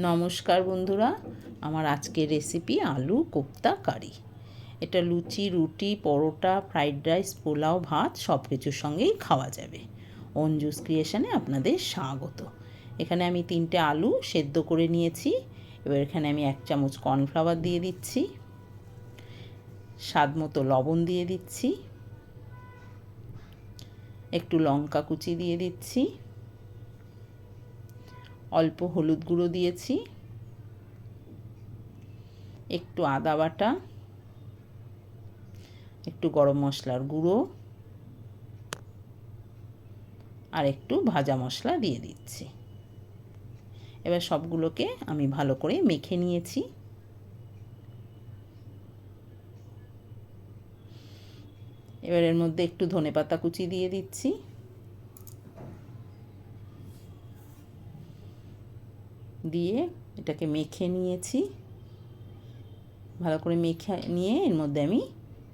নমস্কার বন্ধুরা, আমার আজকের রেসিপি আলু কোপ্তা কারি। এটা লুচি, রুটি, পরোটা, ফ্রাইড রাইস, পোলাও, ভাত সব কিছুর সঙ্গেই খাওয়া যাবে। অঞ্জুস ক্রিয়েশনে আপনাদের স্বাগত। এখানে আমি 3টে আলু সেদ্ধ করে নিয়েছি। এবার এখানে আমি 1 চামচ কর্নফ্লাওয়ার দিয়ে দিচ্ছি, স্বাদ মতো লবণ দিয়ে দিচ্ছি, একটু লঙ্কা কুচি দিয়ে দিচ্ছি, অল্প হলুদ গুঁড়ো দিয়েছি, একটু আদা বাটা, একটু গরম মশলার গুঁড়ো আর একটু ভাজা মশলা দিয়ে দিচ্ছি। এবার সবগুলোকে আমি ভালো করে মেখে নিয়েছি। এবার এর মধ্যে একটু ধনেপাতা কুচি দিয়ে দিচ্ছি, দিয়ে এটাকে মেখে নিয়েছি। ভালো করে মেখে নিয়ে এর মধ্যে আমি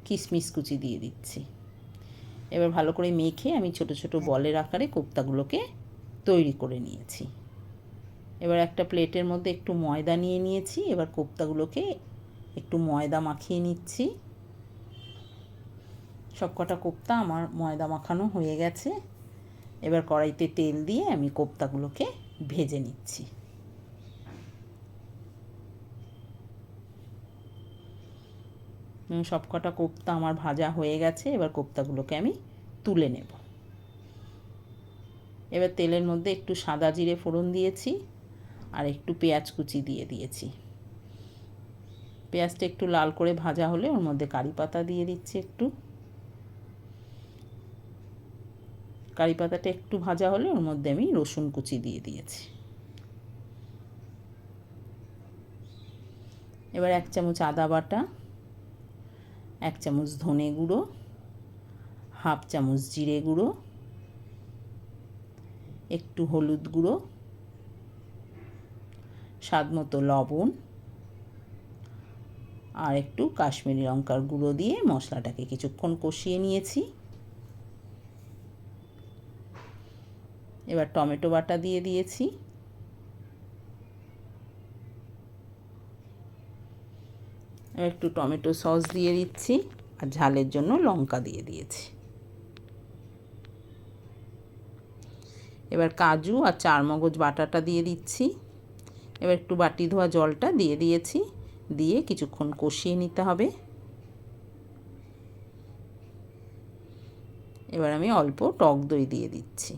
কিশমিশ কুচি দিয়ে দিচ্ছি। এবার ভালো করে মেখে আমি ছোট ছোট বলের আকারে কোপ্তাগুলোকে তৈরি করে নিয়েছি। এবার একটা প্লেটের মধ্যে একটু ময়দা নিয়ে নিয়েছি। এবার কোপ্তাগুলোকে একটু ময়দা মাখিয়ে নিচ্ছি। সবকটা কোপ্তা আমার ময়দা মাখানো হয়ে গেছে। এবার কড়াইতে তেল দিয়ে আমি কোপ্তাগুলোকে ভেজে নিচ্ছি। সবকটা কোপ্তা আমার ভাজা হয়ে গেছে। এবার কোপ্তাগুলোকে আমি তুলে নেব। এবার তেলের মধ্যে একটু সাদা জিরে ফোড়ন দিয়েছি আর একটু পেঁয়াজ কুচি দিয়ে দিয়েছি। পেঁয়াজটা একটু লাল করে ভাজা হলে ওর মধ্যে কারি পাতা দিয়ে দিচ্ছি। একটু কারি পাতাটা একটু ভাজা হলে ওর মধ্যে আমি রসুন কুচি দিয়ে দিয়েছি। এবার 1 চামচ আদা বাটা, 1 চামচ ধনে গুঁড়ো, হাফ চামচ জিরে গুঁড়ো, একটু হলুদ গুঁড়ো, স্বাদ মতো লবণ আর একটু কাশ্মীরি লঙ্কার গুঁড়ো দিয়ে মশলাটাকে কিছুক্ষণ কষিয়ে নিয়েছি। এবার টমেটো বাটা দিয়ে দিয়েছি। এবার একটু টমেটো সস দিয়ে দিচ্ছি আর ঝালের জন্য লঙ্কা দিয়ে দিয়েছি। এবার কাজু আর চারমগজ বাটাটা দিয়ে দিচ্ছি। এবার একটু বাটি ধোয়া জলটা দিয়ে দিয়েছি, দিয়ে কিছুক্ষণ কষিয়ে নিতে হবে। এবার আমি অল্প টক দই দিয়ে দিচ্ছি।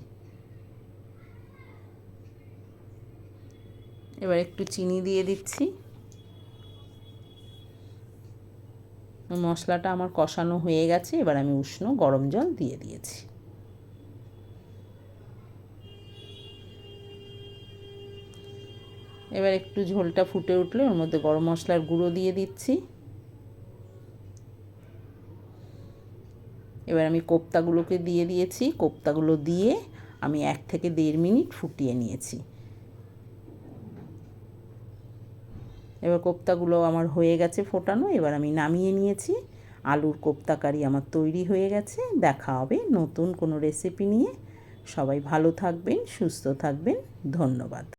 এবার একটু চিনি দিয়ে দিচ্ছি। মশলাটা আমার কষানো হয়ে গেছে। এবার আমি উষ্ণ গরম জল দিয়ে দিয়েছি। এবার একটু ঝোলটা ফুটে উঠলে ওর মধ্যে গরম মশলার গুঁড়ো দিয়ে দিচ্ছি। এবার আমি কোপ্তাগুলোকে দিয়ে দিয়েছি। কোপ্তাগুলো দিয়ে আমি 1 থেকে 1.5 মিনিট ফুটিয়ে নিয়েছি। এবার কোপ্তাগুলো আমার হয়ে গেছে ফোটানো। এবার আমি নামিয়ে নিয়েছি। আলুর কোপ্তা কারি আমার তৈরি হয়ে গেছে। দেখা হবে নতুন কোনো রেসিপি নিয়ে। সবাই ভালো থাকবেন, সুস্থ থাকবেন। ধন্যবাদ।